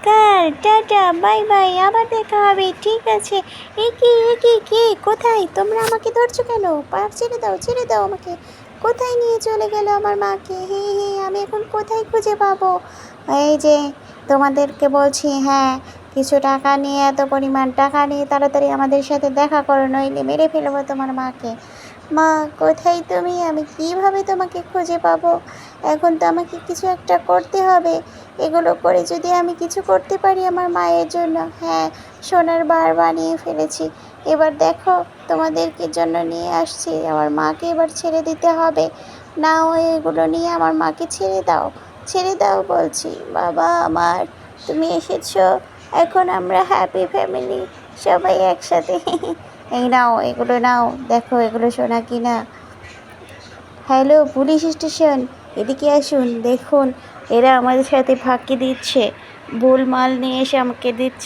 কার tata bye bye, আবার দেখা হবে, ঠিক আছে। এ কি কে কোথায়? তোমরা আমাকে ধরছো কেন? পা ছেড়ে দাও আমাকে। কোথায় নিয়ে চলে গেল আমার মাকে? হে হে, আমি এখন কোথায় খুঁজে পাবো? এই যে তোমাদেরকে বলছি, হ্যাঁ, কিছু টাকা নিয়ে, এত পরিমাণ টাকা নিয়ে তাড়াতাড়ি আমাদের সাথে দেখা করো, নইলে মেরে ফেলবো তোমার মাকে। মা, কোথায় তুমি? আমি কিভাবে তোমাকে খুঁজে পাবো? এখন তো আমাকে কিছু একটা করতে হবে। এগুলো করে যদি আমি কিছু করতে পারি আমার মায়ের জন্য, হ্যাঁ, সোনার বার বানিয়ে ফেলেছি। এবার দেখো, তোমাদেরকে জন্য নিয়ে আসছি। আমার মাকে এবার ছেড়ে দিতে হবে। না হয়ে এগুলো নিয়ে আমার মাকে ছেড়ে দাও বলছি। বাবা আমার, তুমি এসেছো। এখন আমরা হ্যাপি ফ্যামিলি, সবাই একসাথে। এই নাও, এগুলো নাও, দেখো এগুলো সোনা কিনা। হ্যালো পুলিশ স্টেশন, এদিকে আসুন, দেখুন এরা আমাদের সাথে ফাঁকি দিচ্ছে, ভুল মাল নিয়ে এসে আমাকে দিচ্ছে।